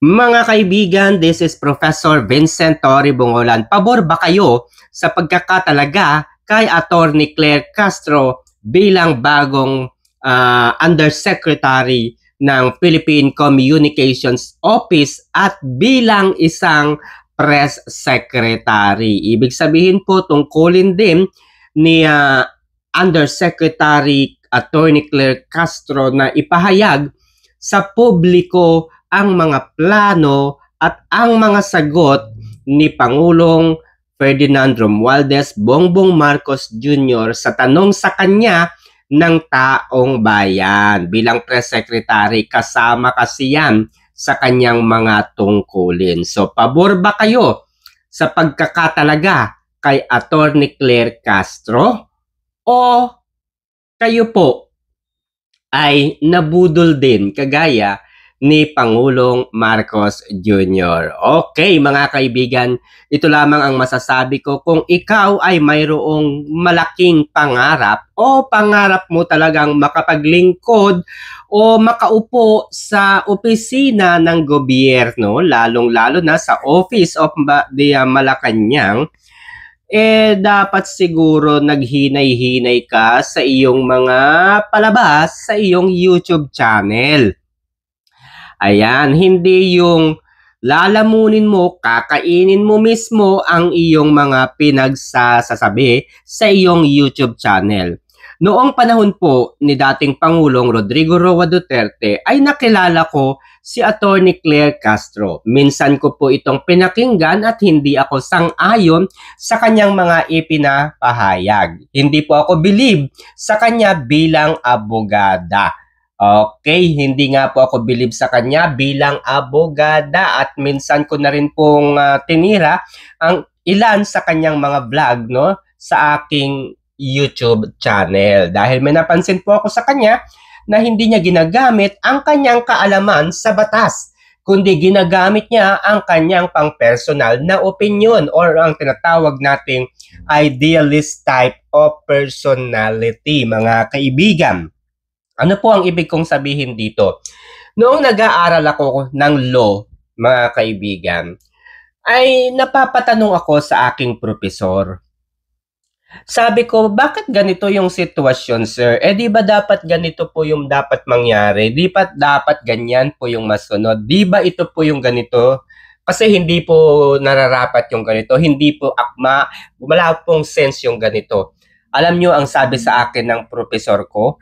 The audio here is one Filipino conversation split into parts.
Mga kaibigan, this is Professor Vincent Torre Bungolan. Pabor ba kayo sa pagkakatalaga kay Attorney Claire Castro bilang bagong Undersecretary ng Philippine Communications Office at bilang isang Press Secretary? Ibig sabihin po tungkulin din ni Undersecretary Attorney Claire Castro na ipahayag sa publiko ang mga plano at ang mga sagot ni Pangulong Ferdinand Romualdez Bongbong Marcos Jr. sa tanong sa kanya ng taong bayan. Bilang press secretary, kasama kasi yan sa kanyang mga tungkulin. So, pabor ba kayo sa pagkakatalaga kay Attorney Claire Castro? O kayo po ay nabudol din kagaya ni Pangulong Marcos Jr. Okay, mga kaibigan, ito lamang ang masasabi ko. Kung ikaw ay mayroong malaking pangarap o pangarap mo talagang makapaglingkod o makaupo sa opisina ng gobyerno, lalong-lalo na sa Office of the Malacanang, dapat siguro naghinay-hinay ka sa iyong mga palabas sa iyong YouTube channel. Ayan, hindi yung lalamunin mo, kakainin mo mismo ang iyong mga pinagsasabi sa iyong YouTube channel. Noong panahon po ni dating Pangulong Rodrigo Roa Duterte ay nakilala ko si Attorney Claire Castro. Minsan ko po itong pinakinggan at hindi ako sang-ayon sa kanyang mga ipinapahayag. Hindi po ako believe sa kanya bilang abogada. Okay, hindi nga po ako believe sa kanya bilang abogada at minsan ko na rin pong tinira ang ilan sa kanyang mga vlog sa aking YouTube channel dahil may napansin po ako sa kanya na hindi niya ginagamit ang kanyang kaalaman sa batas, kundi ginagamit niya ang kanyang pang-personal na opinion or ang tinatawag nating idealist type of personality, mga kaibigan. Ano po ang ibig kong sabihin dito? Noong nag-aaral ako ng law, mga kaibigan, ay napapatanong ako sa aking profesor. Sabi ko, bakit ganito yung sitwasyon, sir? Di ba dapat ganito po yung dapat mangyari? Di ba dapat ganyan po yung masunod? Di ba ito po yung ganito? Kasi hindi po nararapat yung ganito. Hindi po akma. Wala pong sense yung ganito. Alam nyo ang sabi sa akin ng profesor ko?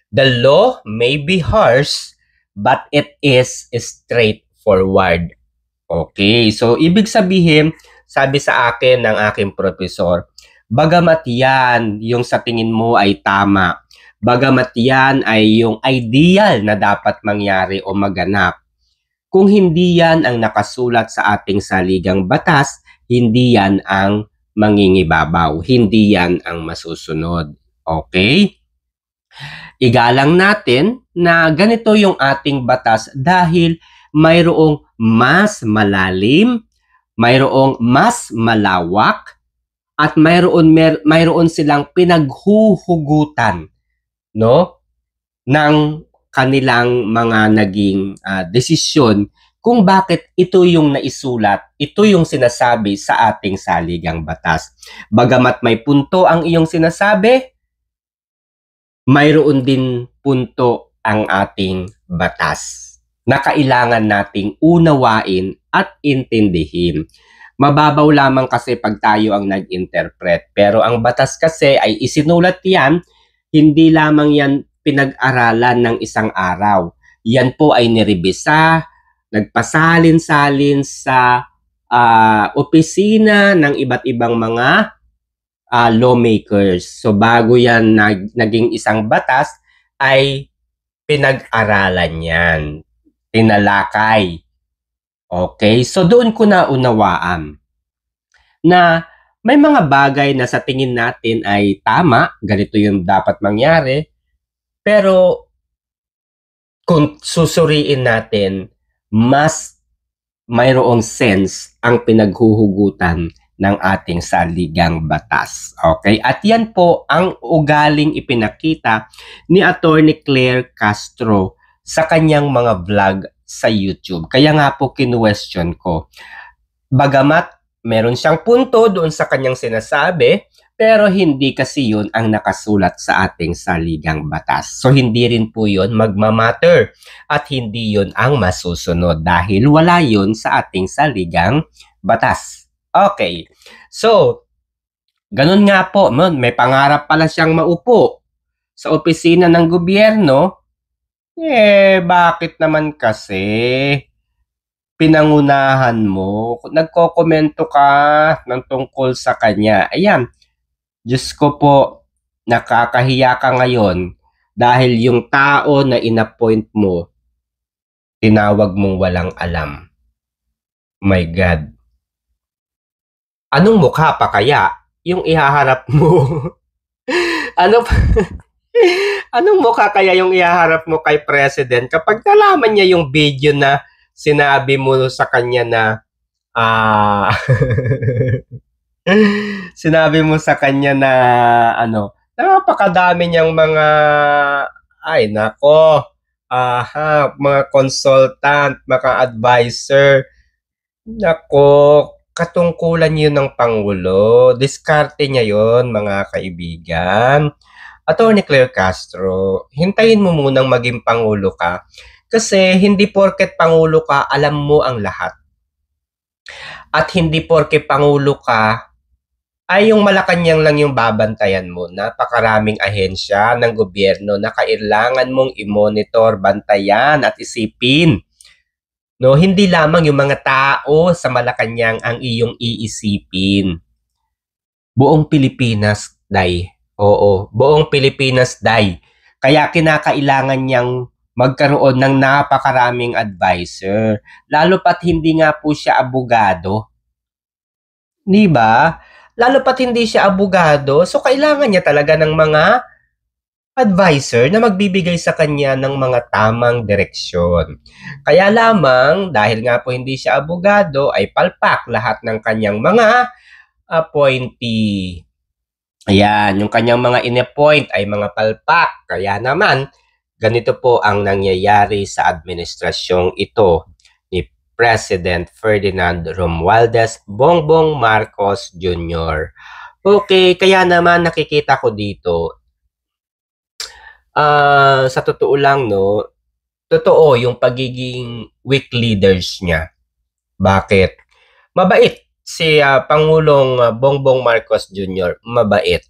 The law may be harsh, but it is straightforward. Okay, so ibig sabihin, sabi sa akin ng aking profesor, bagamat yan yung sa tingin mo ay tama, bagamat yan ay yung ideal na dapat mangyari o maganap, kung hindi yan ang nakasulat sa ating saligang batas, hindi yan ang mangingibabaw, hindi yan ang masusunod. Okay? Igalang natin na ganito yung ating batas dahil mayroong mas malalim, mayroong mas malawak, at mayroon silang pinaghuhugutan ng kanilang mga naging desisyon kung bakit ito yung naisulat, ito yung sinasabi sa ating saligang batas. Bagamat may punto ang iyong sinasabi, mayroon din punto ang ating batas na kailangan nating unawain at intindihin. Mababaw lamang kasi pag tayo ang nag-interpret. Pero ang batas kasi ay isinulat yan, hindi lamang yan pinag-aralan ng isang araw. Yan po ay nirebisa, nagpasalin-salin sa opisina ng iba't ibang mga lawmakers. So bago yan naging isang batas, ay pinag-aralan yan. Tinalakay. Okay? So doon ko na unawaan na may mga bagay na sa tingin natin ay tama, ganito yung dapat mangyari, pero kung susuriin natin, mas mayroong sense ang pinaghuhugutan ng ating saligang batas. Okay? At yan po ang ugaling ipinakita ni Attorney Claire Castro sa kanyang mga vlog sa YouTube. Kaya nga po kinuwestiyon ko. Bagamat meron siyang punto doon sa kanyang sinasabi, pero hindi kasi yun ang nakasulat sa ating saligang batas. So hindi rin po yun magmamatter at hindi yun ang masusunod dahil wala yun sa ating saligang batas. Okay, so ganun nga po, may pangarap pala siyang maupo sa opisina ng gobyerno. Bakit naman kasi pinangunahan mo? Nagkokomento ka ng tungkol sa kanya. Ayan, Diyos ko po, nakakahiya ka ngayon dahil yung tao na inappoint mo, tinawag mong walang alam. My God. Anong mukha pa kaya yung ihaharap mo? Anong mukha kaya yung ihaharap mo kay President kapag nalaman niya yung video na sinabi mo sa kanya na sinabi mo sa kanya na napakadami niyang mga mga consultant, mga advisor. Nako, katungkulan yun ng Pangulo. Diskarte niya yun, mga kaibigan. Attorney Claire Castro, hintayin mo munang maging Pangulo ka. Kasi hindi porket Pangulo ka, alam mo ang lahat. At hindi porket Pangulo ka, ay yung Malacanang lang yung babantayan mo. Napakaraming ahensya ng gobyerno na kailangan mong i-monitor, bantayan at isipin. No, hindi lamang yung mga tao sa Malacanang ang iyong iisipin. Buong Pilipinas, Day. Oo, buong Pilipinas, Day. Kaya kinakailangan niyang magkaroon ng napakaraming advisor. Lalo pat hindi nga po siya abogado. Di ba? Lalo pat hindi siya abogado, so kailangan niya talaga ng mga advisor na magbibigay sa kanya ng mga tamang direksyon. Kaya lamang, dahil nga po hindi siya abogado, ay palpak lahat ng kanyang mga appointee. Ayan, yung kanyang mga in-appoint ay mga palpak. Kaya naman, ganito po ang nangyayari sa administrasyong ito ni President Ferdinand Romualdez Bongbong Marcos Jr. Okay, kaya naman nakikita ko dito, sa totoo lang, no, totoo yung pagiging weak leaders niya. Bakit? Mabait si Pangulong Bongbong Marcos Jr., mabait.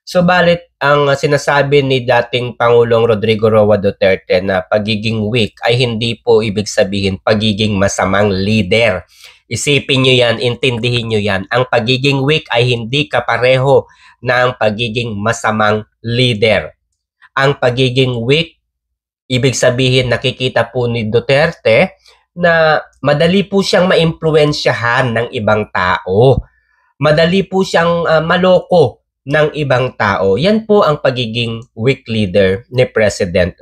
Subalit ang sinasabi ni dating Pangulong Rodrigo Roa Duterte na pagiging weak ay hindi po ibig sabihin pagiging masamang leader. Isipin nyo yan, intindihin nyo yan. Ang pagiging weak ay hindi kapareho ng pagiging masamang leader. Ang pagiging weak, ibig sabihin nakikita po ni Duterte na madali po siyang maimpluwensyahan ng ibang tao. Madali po siyang maloko ng ibang tao. Yan po ang pagiging weak leader ni President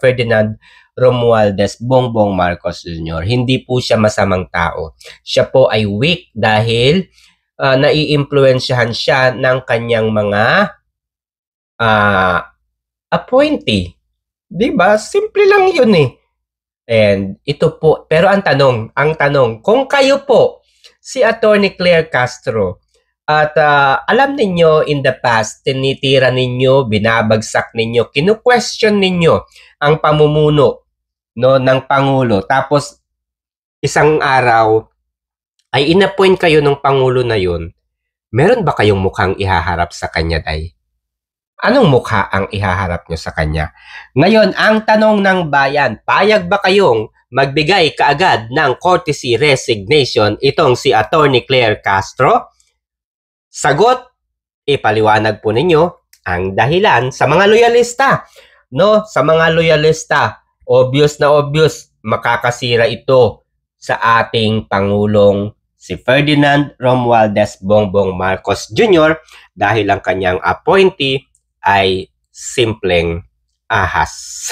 Ferdinand Romualdez Bongbong Marcos Jr. Hindi po siya masamang tao. Siya po ay weak dahil naiimpluwensyahan siya ng kanyang mga appointee. Diba? Simple lang yun eh. And ito po, pero ang tanong, kung kayo po, si Attorney Claire Castro, at alam ninyo in the past, tinitira ninyo, binabagsak ninyo, kinu-question ninyo ang pamumuno, no, ng Pangulo. Tapos, isang araw, ay inappoint kayo ng Pangulo na yun, meron ba kayong mukhang ihaharap sa kanya, Day? Anong mukha ang ihaharap nyo sa kanya? Ngayon, ang tanong ng bayan, payag ba kayong magbigay kaagad ng courtesy resignation itong si Attorney Claire Castro? Sagot, ipaliwanag po ninyo ang dahilan sa mga loyalista. No, sa mga loyalista, obvious na obvious, makakasira ito sa ating Pangulong si Ferdinand Romualdez Bongbong Marcos Jr. dahil ang kanyang appointee ay simpleng ahas.